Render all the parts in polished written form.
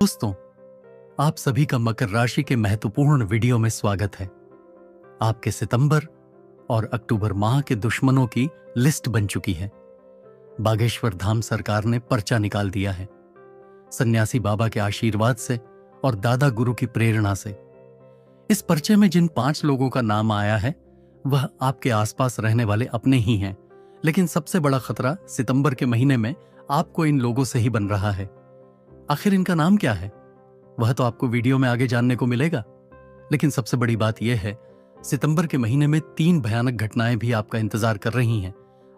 दोस्तों, आप सभी का मकर राशि के महत्वपूर्ण वीडियो में स्वागत है। आपके सितंबर और अक्टूबर माह के दुश्मनों की लिस्ट बन चुकी है। बागेश्वर धाम सरकार ने पर्चा निकाल दिया है। सन्यासी बाबा के आशीर्वाद से और दादा गुरु की प्रेरणा से इस पर्चे में जिन 5 लोगों का नाम आया है वह आपके आसपास रहने वाले अपने ही हैं, लेकिन सबसे बड़ा खतरा सितंबर के महीने में आपको इन लोगों से ही बन रहा है। आखिर इनका नाम क्या है वह तो आपको वीडियो में आगे जानने को मिलेगा, लेकिन सबसे बड़ी बात यह है सितंबर के महीने में 3 भयानक घटनाएं भी आपका इंतजार कर रही हैं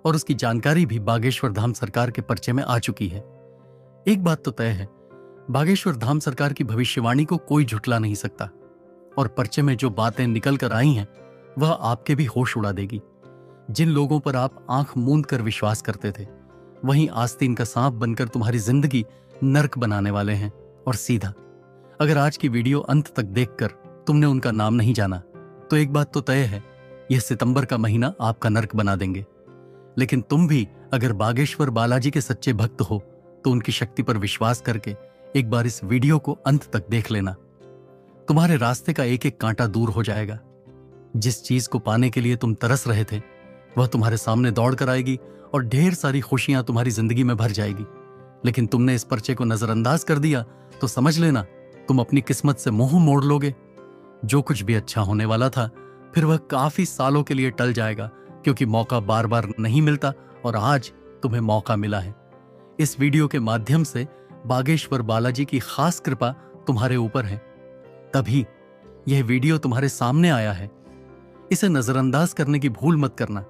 और उसकी जानकारी भी बागेश्वर धाम सरकार के पर्चे में आ चुकी है। एक बात तो तय है, बागेश्वर धाम सरकार की भविष्यवाणी को कोई झुठला नहीं सकता और पर्चे में जो बातें निकल कर आई हैं वह आपके भी होश उड़ा देगी। जिन लोगों पर आप आंख मूंद कर विश्वास करते थे वहीं आस्तीन का सांप बनकर तुम्हारी जिंदगी नर्क बनाने वाले हैं। और सीधा अगर आज की वीडियो अंत तक देखकर तुमने उनका नाम नहीं जाना तो एक बात तो तय है, यह सितंबर का महीना आपका नर्क बना देंगे। लेकिन तुम भी अगर बागेश्वर बालाजी के सच्चे भक्त हो तो उनकी शक्ति पर विश्वास करके एक बार इस वीडियो को अंत तक देख लेना। तुम्हारे रास्ते का एक एक कांटा दूर हो जाएगा। जिस चीज को पाने के लिए तुम तरस रहे थे वह तुम्हारे सामने दौड़ कर आएगी और ढेर सारी खुशियां तुम्हारी जिंदगी में भर जाएगी। लेकिन तुमने इस पर्चे को नजरअंदाज कर दिया तो समझ लेना तुम अपनी किस्मत से मुंह मोड़ लोगे। जो कुछ भी अच्छा होने वाला था फिर वह काफी सालों के लिए टल जाएगा, क्योंकि मौका बार बार नहीं मिलता और आज तुम्हें मौका मिला है। इस वीडियो के माध्यम से बागेश्वर बालाजी की खास कृपा तुम्हारे ऊपर है, तभी यह वीडियो तुम्हारे सामने आया है। इसे नजरअंदाज करने की भूल मत करना।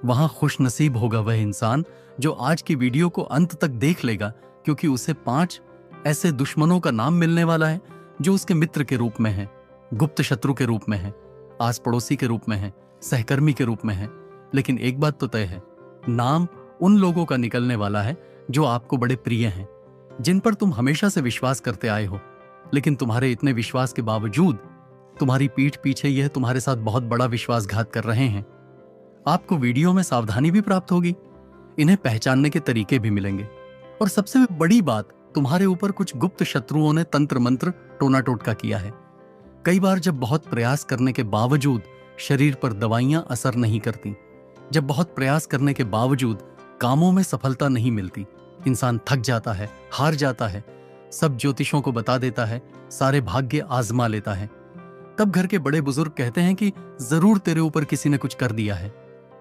वहां खुश नसीब होगा वह इंसान जो आज की वीडियो को अंत तक देख लेगा, क्योंकि उसे 5 ऐसे दुश्मनों का नाम मिलने वाला है जो उसके मित्र के रूप में है, गुप्त शत्रु के रूप में है, आस पड़ोसी के रूप में है, सहकर्मी के रूप में है। लेकिन एक बात तो तय है, नाम उन लोगों का निकलने वाला है जो आपको बड़े प्रिय हैं, जिन पर तुम हमेशा से विश्वास करते आए हो। लेकिन तुम्हारे इतने विश्वास के बावजूद तुम्हारी पीठ पीछे यह तुम्हारे साथ बहुत बड़ा विश्वासघात कर रहे हैं। आपको वीडियो में सावधानी भी प्राप्त होगी, इन्हें पहचानने के तरीके भी मिलेंगे और सबसे बड़ी बात, तुम्हारे ऊपर कुछ गुप्त शत्रुओं ने तंत्र मंत्र टोना टोटका किया है। कई बार जब बहुत प्रयास करने के बावजूद शरीर पर दवाइयां असर नहीं करती, जब बहुत प्रयास करने के बावजूद कामों में सफलता नहीं मिलती, इंसान थक जाता है, हार जाता है, सब ज्योतिषों को बता देता है, सारे भाग्य आजमा लेता है, तब घर के बड़े बुजुर्ग कहते हैं कि जरूर तेरे ऊपर किसी ने कुछ कर दिया है।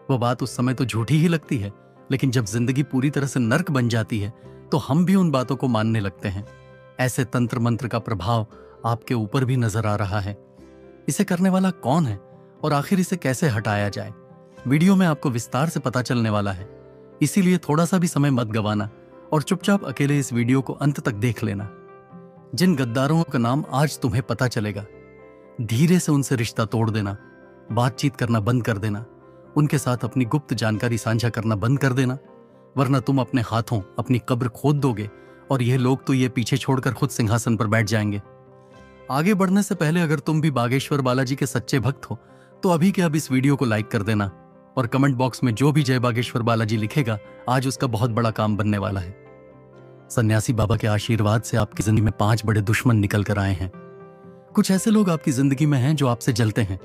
वह बात उस समय तो झूठी ही लगती है, लेकिन जब जिंदगी पूरी तरह से नर्क बन जाती है तो हम भी उन बातों को मानने लगते हैं। ऐसे तंत्र मंत्र का प्रभाव आपके ऊपर भी नजर आ रहा है। इसे करने वाला कौन है और आखिर इसे कैसे हटाया जाए, वीडियो में आपको विस्तार से पता चलने वाला है। इसीलिए थोड़ा सा भी समय मत गवाना और चुपचाप अकेले इस वीडियो को अंत तक देख लेना। जिन गद्दारों का नाम आज तुम्हें पता चलेगा, धीरे से उनसे रिश्ता तोड़ देना, बातचीत करना बंद कर देना, उनके साथ अपनी गुप्त जानकारी साझा करना बंद कर देना, वरना तुम अपने हाथों अपनी कब्र खोद दोगे और यह लोग तो ये पीछे छोड़कर खुद सिंहासन पर बैठ जाएंगे। आगे बढ़ने से पहले अगर तुम भी बागेश्वर बालाजी के सच्चे भक्त हो तो अभी के अब इस वीडियो को लाइक कर देना और कमेंट बॉक्स में जो भी जय बागेश्वर बालाजी लिखेगा आज उसका बहुत बड़ा काम बनने वाला है। सन्यासी बाबा के आशीर्वाद से आपकी जिंदगी में 5 बड़े दुश्मन निकल कर आए हैं। कुछ ऐसे लोग आपकी जिंदगी में हैं जो आपसे जलते हैं,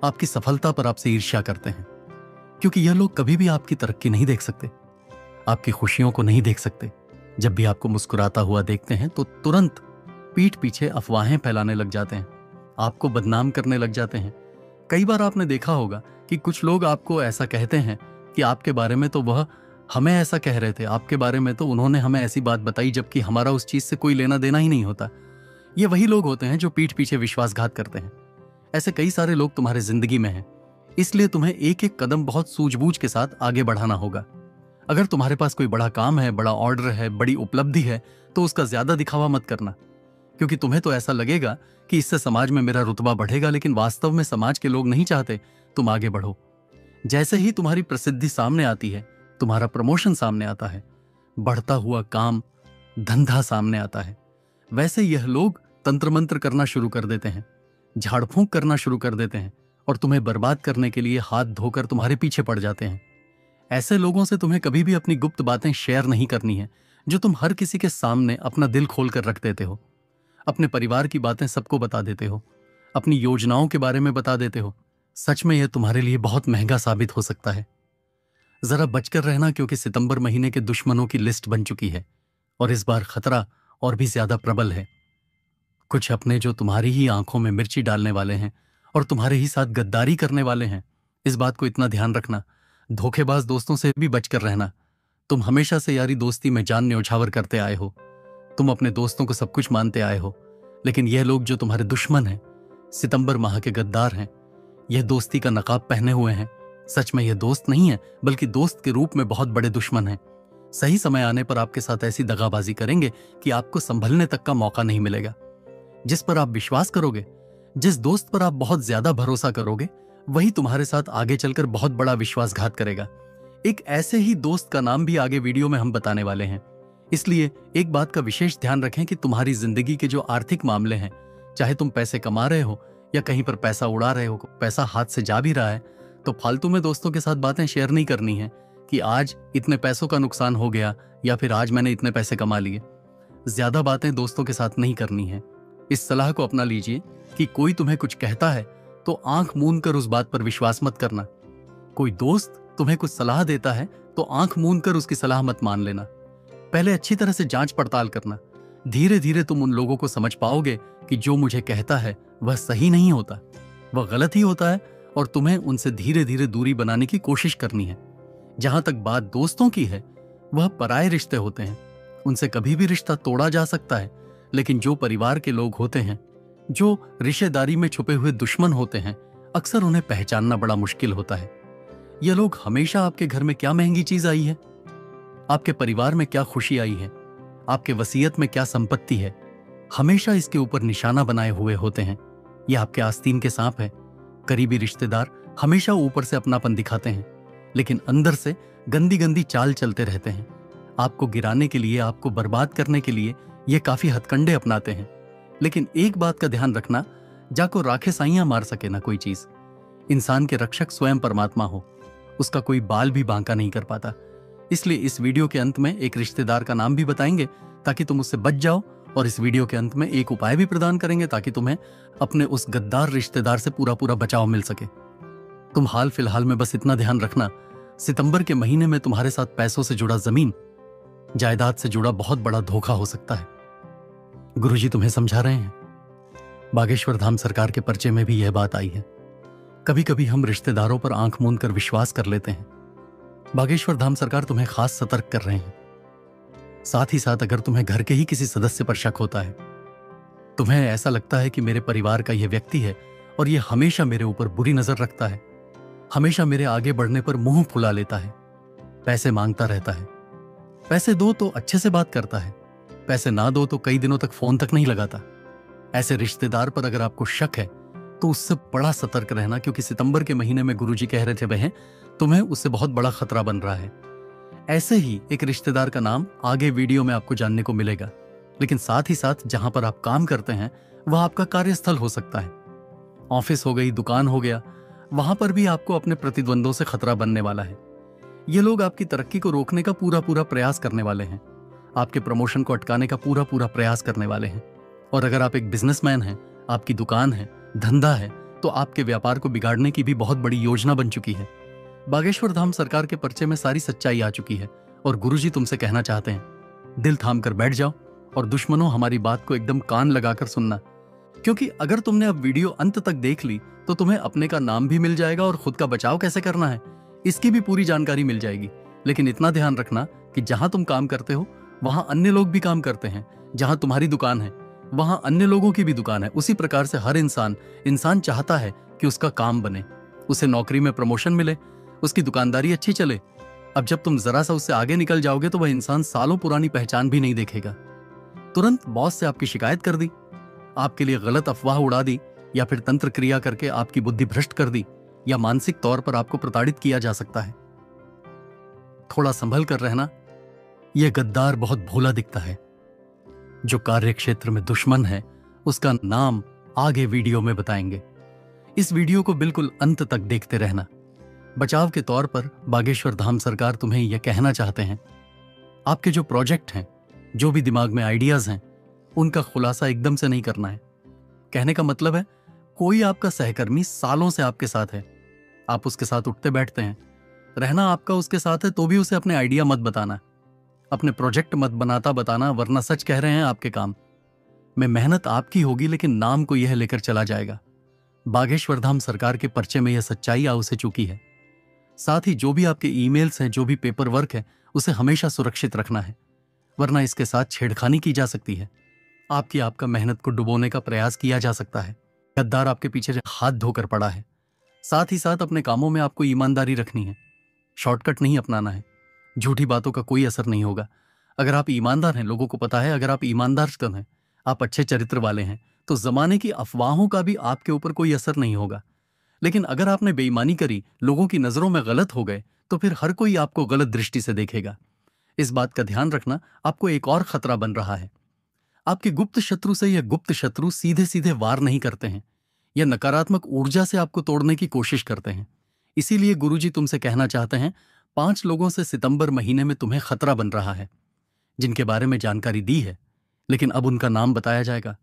आपकी सफलता पर आपसे ईर्ष्या करते हैं, क्योंकि यह लोग कभी भी आपकी तरक्की नहीं देख सकते, आपकी खुशियों को नहीं देख सकते। जब भी आपको मुस्कुराता हुआ देखते हैं तो तुरंत पीठ पीछे अफवाहें फैलाने लग जाते हैं, आपको बदनाम करने लग जाते हैं। कई बार आपने देखा होगा कि कुछ लोग आपको ऐसा कहते हैं कि आपके बारे में तो वह हमें ऐसा कह रहे थे, आपके बारे में तो उन्होंने हमें ऐसी बात बताई, जबकि हमारा उस चीज से कोई लेना देना ही नहीं होता। ये वही लोग होते हैं जो पीठ पीछे विश्वासघात करते हैं। ऐसे कई सारे लोग तुम्हारे जिंदगी में हैं, इसलिए तुम्हें एक एक कदम बहुत सूझबूझ के साथ आगे बढ़ाना होगा। अगर तुम्हारे पास कोई बड़ा काम है, बड़ा ऑर्डर है, बड़ी उपलब्धि है तो उसका ज्यादा दिखावा मत करना, क्योंकि तुम्हें तो ऐसा लगेगा कि इससे समाज में मेरा रुतबा बढ़ेगा, लेकिन वास्तव में समाज के लोग नहीं चाहते तुम आगे बढ़ो। जैसे ही तुम्हारी प्रसिद्धि सामने आती है, तुम्हारा प्रमोशन सामने आता है, बढ़ता हुआ काम धंधा सामने आता है, वैसे यह लोग तंत्र मंत्र करना शुरू कर देते हैं, झाड़ फूंक करना शुरू कर देते हैं और तुम्हें बर्बाद करने के लिए हाथ धोकर तुम्हारे पीछे पड़ जाते हैं। ऐसे लोगों से तुम्हें कभी भी अपनी गुप्त बातें शेयर नहीं करनी है, जो तुम हर किसी के सामने अपना दिल खोल कर रख देते हो, अपने परिवार की बातें सबको बता देते हो, अपनी योजनाओं के बारे में बता देते हो, सच में यह तुम्हारे लिए बहुत महंगा साबित हो सकता है। जरा बचकर रहना, क्योंकि सितंबर महीने के दुश्मनों की लिस्ट बन चुकी है और इस बार खतरा और भी ज्यादा प्रबल है। कुछ अपने जो तुम्हारी ही आंखों में मिर्ची डालने वाले हैं और तुम्हारे ही साथ गद्दारी करने वाले हैं। इस बात को इतना ध्यान रखना। धोखेबाज दोस्तों से भी बचकर रहना। तुम हमेशा से यारी दोस्ती में जान न्योछावर करते आए हो। तुम अपने दोस्तों को सब कुछ मानते आए हो, लेकिन यह लोग जो तुम्हारे दुश्मन हैं, सितंबर माह के गद्दार हैं, यह दोस्ती का नकाब पहने हुए हैं। सच में यह दोस्त नहीं है, बल्कि दोस्त के रूप में बहुत बड़े दुश्मन हैं। सही समय आने पर आपके साथ ऐसी दगाबाजी करेंगे कि आपको संभलने तक का मौका नहीं मिलेगा। जिस पर आप विश्वास करोगे, जिस दोस्त पर आप बहुत ज्यादा भरोसा करोगे, वही तुम्हारे साथ आगे चलकर बहुत बड़ा विश्वासघात करेगा। एक ऐसे ही दोस्त का नाम भी आगे वीडियो में हम बताने वाले हैं। इसलिए एक बात का विशेष ध्यान रखें कि तुम्हारी जिंदगी के जो आर्थिक मामले हैं, चाहे तुम पैसे कमा रहे हो या कहीं पर पैसा उड़ा रहे हो, पैसा हाथ से जा भी रहा है, तो फालतू में दोस्तों के साथ बातें शेयर नहीं करनी है कि आज इतने पैसों का नुकसान हो गया या फिर आज मैंने इतने पैसे कमा लिए। ज्यादा बातें दोस्तों के साथ नहीं करनी है। इस सलाह को अपना लीजिए कि कोई तुम्हें कुछ कहता है तो आंख मूंद कर उस बात पर विश्वास मत करना। कोई दोस्त तुम्हें कुछ सलाह देता है तो आंख मूंद कर उसकी सलाह मत मान लेना। पहले अच्छी तरह से जांच पड़ताल करना। धीरे धीरे तुम उन लोगों को समझ पाओगे कि जो मुझे कहता है वह सही नहीं होता, वह गलत ही होता है, और तुम्हें उनसे धीरे धीरे दूरी बनाने की कोशिश करनी है। जहां तक बात दोस्तों की है, वह पराये रिश्ते होते हैं। उनसे कभी भी रिश्ता तोड़ा जा सकता है, लेकिन जो परिवार के लोग होते हैं, जो रिश्तेदारी में छुपे हुए दुश्मन होते हैं, अक्सर उन्हें पहचानना बड़ा मुश्किल होता है। ये लोग हमेशा आपके घर में क्या महंगी चीज आई है, आपके परिवार में क्या खुशी आई है, आपके वसीयत में क्या संपत्ति है, हमेशा इसके ऊपर निशाना बनाए हुए होते हैं। ये आपके आस्तीन के सांप है। करीबी रिश्तेदार हमेशा ऊपर से अपनापन दिखाते हैं, लेकिन अंदर से गंदी गंदी चाल चलते रहते हैं। आपको गिराने के लिए, आपको बर्बाद करने के लिए ये काफी हथकंडे अपनाते हैं। लेकिन एक बात का ध्यान रखना, जाको राखे साइयां मार सके ना कोई चीज। इंसान के रक्षक स्वयं परमात्मा हो, उसका कोई बाल भी बांका नहीं कर पाता। इसलिए इस वीडियो के अंत में एक रिश्तेदार का नाम भी बताएंगे ताकि तुम उससे बच जाओ, और इस वीडियो के अंत में एक उपाय भी प्रदान करेंगे ताकि तुम्हें अपने उस गद्दार रिश्तेदार से पूरा पूरा बचाव मिल सके। तुम हाल फिलहाल में बस इतना ध्यान रखना, सितंबर के महीने में तुम्हारे साथ पैसों से जुड़ा, जमीन जायदाद से जुड़ा बहुत बड़ा धोखा हो सकता है। गुरुजी तुम्हें समझा रहे हैं। बागेश्वर धाम सरकार के पर्चे में भी यह बात आई है। कभी कभी हम रिश्तेदारों पर आंख मूंद कर विश्वास कर लेते हैं। बागेश्वर धाम सरकार तुम्हें खास सतर्क कर रहे हैं। साथ ही साथ अगर तुम्हें घर के ही किसी सदस्य पर शक होता है, तुम्हें ऐसा लगता है कि मेरे परिवार का यह व्यक्ति है और यह हमेशा मेरे ऊपर बुरी नजर रखता है, हमेशा मेरे आगे बढ़ने पर मुंह फुला लेता है, पैसे मांगता रहता है, पैसे दो तो अच्छे से बात करता है, पैसे ना दो तो कई दिनों तक फोन तक नहीं लगाता, ऐसे रिश्तेदार पर अगर आपको शक है तो उससे बड़ा सतर्क रहना, क्योंकि सितंबर के महीने में गुरुजी कह रहे थे वह तुम्हें उससे बहुत बड़ा खतरा बन रहा है। ऐसे ही एक रिश्तेदार का नाम आगे वीडियो में आपको जानने को मिलेगा, लेकिन साथ ही साथ जहां पर आप काम करते हैं वह आपका कार्यस्थल हो सकता है। ऑफिस हो गई, दुकान हो गया, वहां पर भी आपको अपने प्रतिद्वंदों से खतरा बनने वाला है। ये लोग आपकी तरक्की को रोकने का पूरा पूरा प्रयास करने वाले हैं, आपके प्रमोशन को अटकाने का पूरा पूरा प्रयास करने वाले हैं। और अगर आप एक बिजनेसमैन हैं, आपकी दुकान है, धंधा है, तो आपके व्यापार को बिगाड़ने की भी बहुत बड़ी योजना बन चुकी है। बागेश्वर धाम सरकार के पर्चे में सारी सच्चाई आ चुकी है और गुरुजी तुमसे कहना चाहते हैं, दिल थाम कर बैठ जाओ और दुश्मनों हमारी बात को एकदम कान लगाकर सुनना, क्योंकि अगर तुमने अब वीडियो अंत तक देख ली तो तुम्हें अपने का नाम भी मिल जाएगा और खुद का बचाव कैसे करना है इसकी भी पूरी जानकारी मिल जाएगी। लेकिन इतना ध्यान रखना कि जहां तुम काम करते हो वहां अन्य लोग भी काम करते हैं, जहां तुम्हारी दुकान है वहां अन्य लोगों की भी दुकान है। उसी प्रकार से हर इंसान चाहता है कि उसका काम बने, उसे नौकरी में प्रमोशन मिले, उसकी दुकानदारी अच्छी चले। अब जब तुम जरा सा उससे आगे निकल जाओगे तो वह इंसान सालों पुरानी पहचान भी नहीं देखेगा। तुरंत बॉस से आपकी शिकायत कर दी, आपके लिए गलत अफवाह उड़ा दी, या फिर तंत्र क्रिया करके आपकी बुद्धि भ्रष्ट कर दी, या मानसिक तौर पर आपको प्रताड़ित किया जा सकता है। थोड़ा संभल कर रहना। यह गद्दार बहुत भोला दिखता है। जो कार्य क्षेत्र में दुश्मन है उसका नाम आगे वीडियो में बताएंगे। इस वीडियो को बिल्कुल अंत तक देखते रहना। बचाव के तौर पर बागेश्वर धाम सरकार तुम्हें यह कहना चाहते हैं, आपके जो प्रोजेक्ट हैं जो भी दिमाग में आइडियाज हैं उनका खुलासा एकदम से नहीं करना है। कहने का मतलब है, कोई आपका सहकर्मी सालों से आपके साथ है, आप उसके साथ उठते बैठते हैं, रहना आपका उसके साथ है, तो भी उसे अपने आइडिया मत बताना, अपने प्रोजेक्ट मत बनाता बताना, वरना सच कह रहे हैं आपके काम में मेहनत आपकी होगी लेकिन नाम को यह लेकर चला जाएगा। बागेश्वर धाम सरकार के पर्चे में यह सच्चाई आ उसे चुकी है। साथ ही जो भी आपके ईमेल्स हैं, जो भी पेपर वर्क है, उसे हमेशा सुरक्षित रखना है, वरना इसके साथ छेड़खानी की जा सकती है। आपका मेहनत को डुबोने का प्रयास किया जा सकता है। गद्दार आपके पीछे हाथ धोकर पड़ा है। साथ ही साथ अपने कामों में आपको ईमानदारी रखनी है, शॉर्टकट नहीं अपनाना है। झूठी बातों का कोई असर नहीं होगा। अगर आप ईमानदार हैं, लोगों को पता है अगर आप ईमानदार हैं, आप अच्छे चरित्र वाले हैं, तो जमाने की अफवाहों का भी आपके ऊपर कोई असर नहीं होगा। लेकिन अगर आपने बेईमानी करी, लोगों की नजरों में गलत हो गए, तो फिर हर कोई आपको गलत दृष्टि से देखेगा। इस बात का ध्यान रखना, आपको एक और खतरा बन रहा है। आपके गुप्त शत्रु से यह गुप्त शत्रु सीधे सीधे वार नहीं करते हैं, यह नकारात्मक ऊर्जा से आपको तोड़ने की कोशिश करते हैं। इसीलिए गुरुजी तुमसे कहना चाहते हैं, 5 लोगों से सितंबर महीने में तुम्हें खतरा बन रहा है, जिनके बारे में जानकारी दी है, लेकिन अब उनका नाम बताया जाएगा।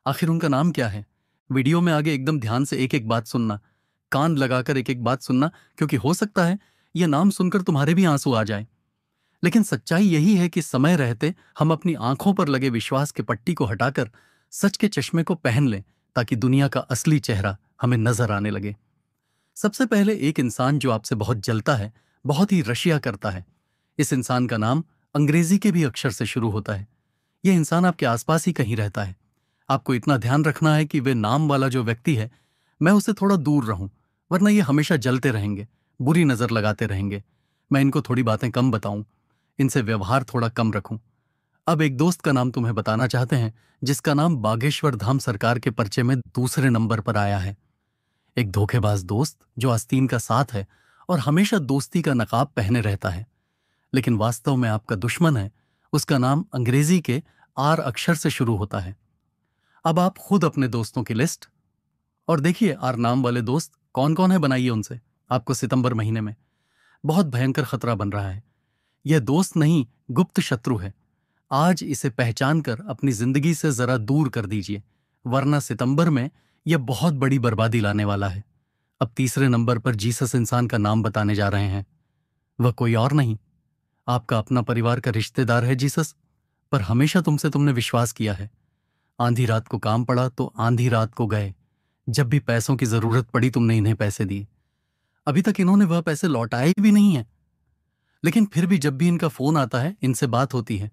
आखिर उनका नाम क्या है? वीडियो में आगे एकदम ध्यान से एक एक बात सुनना, कान लगाकर एक एक बात सुनना, क्योंकि हो सकता है यह नाम सुनकर तुम्हारे भी आंसू आ जाए। लेकिन सच्चाई यही है कि समय रहते हम अपनी आंखों पर लगे विश्वास के पट्टी को हटाकर सच के चश्मे को पहन लें, ताकि दुनिया का असली चेहरा हमें नजर आने लगे। सबसे पहले एक इंसान जो आपसे बहुत जलता है, बहुत ही रशिया करता है। इस इंसान का नाम अंग्रेजी के भी अक्षर से शुरू होता है। यह इंसान आपके आसपास ही कहीं रहता है। आपको इतना ध्यान रखना है कि वे नाम वाला जो व्यक्ति है, मैं उससे थोड़ा दूर रहूं, वरना ये हमेशा जलते रहेंगे, बुरी नजर लगाते रहेंगे। मैं इनको थोड़ी बातें कम बताऊं, इनसे व्यवहार थोड़ा कम रखूं। अब एक दोस्त का नाम तुम्हें बताना चाहते हैं, जिसका नाम बागेश्वर धाम सरकार के पर्चे में दूसरे नंबर पर आया है। एक धोखेबाज दोस्त जो आस्तीन का साथ है और हमेशा दोस्ती का नकाब पहने रहता है, लेकिन वास्तव में आपका दुश्मन है। उसका नाम अंग्रेजी के आर अक्षर से शुरू होता है। अब आप खुद अपने दोस्तों की लिस्ट और देखिए आर नाम वाले दोस्त कौन कौन है, बनाइए उनसे। आपको सितंबर महीने में बहुत भयंकर खतरा बन रहा है। यह दोस्त नहीं, गुप्त शत्रु है। आज इसे पहचान कर अपनी जिंदगी से जरा दूर कर दीजिए, वरना सितंबर में यह बहुत बड़ी बर्बादी लाने वाला है। अब तीसरे नंबर पर जीसस इंसान का नाम बताने जा रहे हैं। वह कोई और नहीं, आपका अपना परिवार का रिश्तेदार है जीसस, पर हमेशा तुमने विश्वास किया है। आंधी रात को काम पड़ा तो आंधी रात को गए। जब भी पैसों की जरूरत पड़ी तुमने इन्हें पैसे दिए। अभी तक इन्होंने वह पैसे लौटाए भी नहीं है, लेकिन फिर भी जब भी इनका फोन आता है, इनसे बात होती है।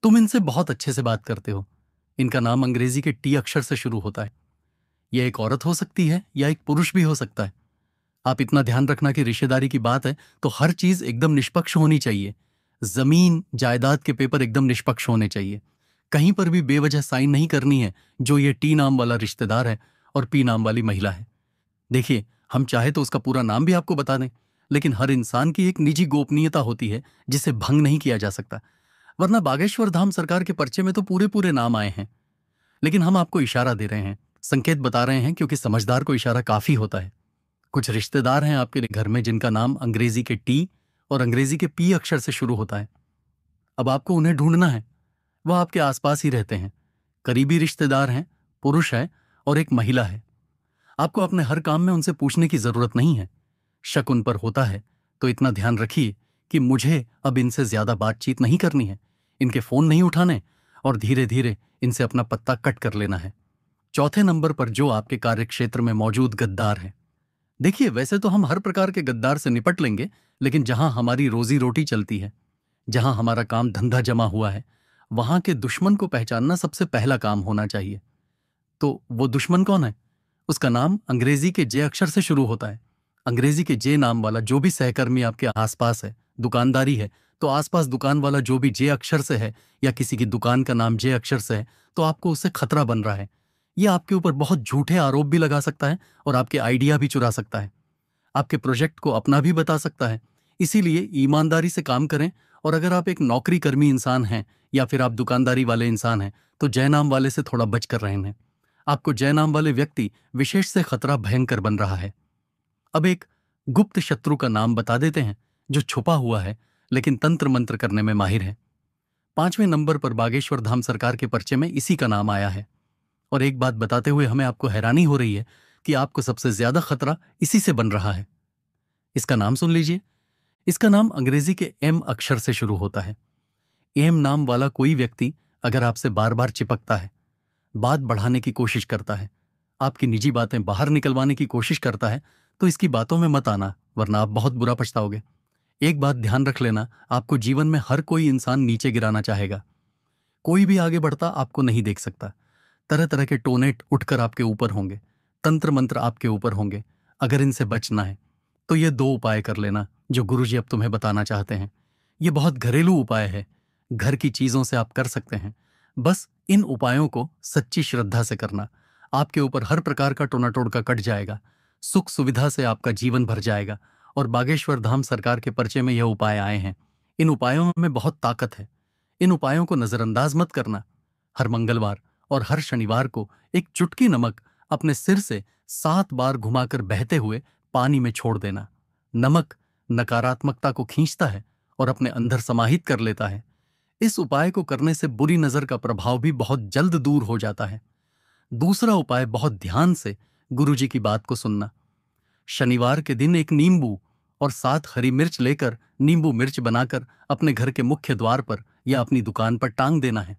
तुम इनसे बहुत अच्छे से बात करते हो। इनका नाम अंग्रेजी के टी अक्षर से शुरू होता है। यह एक औरत हो सकती है या एक पुरुष भी हो सकता है। आप इतना ध्यान रखना कि रिश्तेदारी की बात है तो हर चीज एकदम निष्पक्ष होनी चाहिए। जमीन जायदाद के पेपर एकदम निष्पक्ष होने चाहिए। कहीं पर भी बेवजह साइन नहीं करनी है, जो ये टी नाम वाला रिश्तेदार है और पी नाम वाली महिला है। देखिए, हम चाहे तो उसका पूरा नाम भी आपको बता दें, लेकिन हर इंसान की एक निजी गोपनीयता होती है जिसे भंग नहीं किया जा सकता। वरना बागेश्वर धाम सरकार के पर्चे में तो पूरे पूरे नाम आए हैं, लेकिन हम आपको इशारा दे रहे हैं, संकेत बता रहे हैं, क्योंकि समझदार को इशारा काफी होता है। कुछ रिश्तेदार हैं आपके घर में जिनका नाम अंग्रेजी के टी और अंग्रेजी के पी अक्षर से शुरू होता है। अब आपको उन्हें ढूंढना है। वह आपके आसपास ही रहते हैं, करीबी रिश्तेदार हैं, पुरुष है और एक महिला है। आपको अपने हर काम में उनसे पूछने की जरूरत नहीं है। शक उन पर होता है तो इतना ध्यान रखिए कि मुझे अब इनसे ज्यादा बातचीत नहीं करनी है, इनके फोन नहीं उठाने और धीरे धीरे इनसे अपना पत्ता कट कर लेना है। चौथे नंबर पर जो आपके कार्यक्षेत्र में मौजूद गद्दार है। देखिए, वैसे तो हम हर प्रकार के गद्दार से निपट लेंगे, लेकिन जहां हमारी रोजी रोटी चलती है, जहां हमारा काम धंधा जमा हुआ है, वहां के दुश्मन को पहचानना सबसे पहला काम होना चाहिए। तो वो दुश्मन कौन है? उसका नाम अंग्रेजी के जे अक्षर से शुरू होता है। अंग्रेजी के जे नाम वाला जो भी सहकर्मी आपके आसपास है, दुकानदारी है तो आसपास दुकान वाला जो भी जे अक्षर से है, या किसी की दुकान का नाम जे अक्षर से है, तो आपको उससे खतरा बन रहा है। यह आपके ऊपर बहुत झूठे आरोप भी लगा सकता है और आपके आइडिया भी चुरा सकता है, आपके प्रोजेक्ट को अपना भी बता सकता है। इसीलिए ईमानदारी से काम करें। और अगर आप एक नौकरी कर्मी इंसान हैं या फिर आप दुकानदारी वाले इंसान हैं, तो जय नाम वाले से थोड़ा बच कर रहें। आपको जय नाम वाले व्यक्ति विशेष से खतरा भयंकर बन रहा है। अब एक गुप्त शत्रु का नाम बता देते हैं, जो छुपा हुआ है लेकिन तंत्र मंत्र करने में माहिर है। 5वें नंबर पर बागेश्वर धाम सरकार के पर्चे में इसी का नाम आया है। और एक बात बताते हुए हमें आपको हैरानी हो रही है कि आपको सबसे ज्यादा खतरा इसी से बन रहा है। इसका नाम सुन लीजिए। इसका नाम अंग्रेजी के एम अक्षर से शुरू होता है। एम नाम वाला कोई व्यक्ति अगर आपसे बार बार चिपकता है, बात बढ़ाने की कोशिश करता है, आपकी निजी बातें बाहर निकलवाने की कोशिश करता है, तो इसकी बातों में मत आना, वरना आप बहुत बुरा पछताओगे। एक बात ध्यान रख लेना, आपको जीवन में हर कोई इंसान नीचे गिराना चाहेगा। कोई भी आगे बढ़ता आपको नहीं देख सकता। तरह तरह के टोनेट उठकर आपके ऊपर होंगे, तंत्र मंत्र आपके ऊपर होंगे। अगर इनसे बचना है तो ये 2 उपाय कर लेना जो गुरुजी अब तुम्हें बताना चाहते हैं। ये बहुत घरेलू उपाय है, घर की चीजों से आप कर सकते हैं। बस इन उपायों को सच्ची श्रद्धा से करना। आपके ऊपर हर प्रकार का टोना टोटका कट जाएगा, सुख सुविधा से आपका जीवन भर जाएगा। और बागेश्वर धाम सरकार के पर्चे में यह उपाय आए हैं। इन उपायों में बहुत ताकत है। इन उपायों को नजरअंदाज मत करना। हर मंगलवार और हर शनिवार को एक चुटकी नमक अपने सिर से 7 बार घुमाकर बहते हुए पानी में छोड़ देना। नमक नकारात्मकता को खींचता है और अपने अंदर समाहित कर लेता है। इस उपाय को करने से बुरी नजर का प्रभाव भी बहुत जल्द दूर हो जाता है। दूसरा उपाय, बहुत ध्यान से गुरुजी की बात को सुनना। शनिवार के दिन एक नींबू और 7 हरी मिर्च लेकर नींबू मिर्च बनाकर अपने घर के मुख्य द्वार पर या अपनी दुकान पर टांग देना है।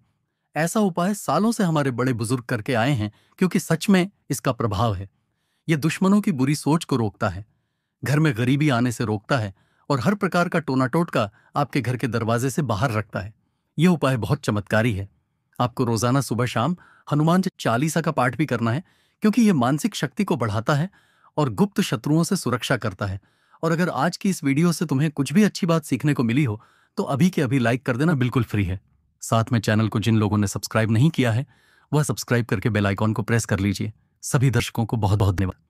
ऐसा उपाय सालों से हमारे बड़े बुजुर्ग करके आए हैं, क्योंकि सच में इसका प्रभाव है। यह दुश्मनों की बुरी सोच को रोकता है, घर में गरीबी आने से रोकता है और हर प्रकार का टोना टोटका आपके घर के दरवाजे से बाहर रखता है। यह उपाय बहुत चमत्कारी है। आपको रोजाना सुबह शाम हनुमान चालीसा का पाठ भी करना है, क्योंकि यह मानसिक शक्ति को बढ़ाता है और गुप्त शत्रुओं से सुरक्षा करता है। और अगर आज की इस वीडियो से तुम्हें कुछ भी अच्छी बात सीखने को मिली हो तो अभी के अभी लाइक कर देना, बिल्कुल फ्री है। साथ में चैनल को जिन लोगों ने सब्सक्राइब नहीं किया है वह सब्सक्राइब करके बेल आइकॉन को प्रेस कर लीजिए। सभी दर्शकों को बहुत बहुत धन्यवाद।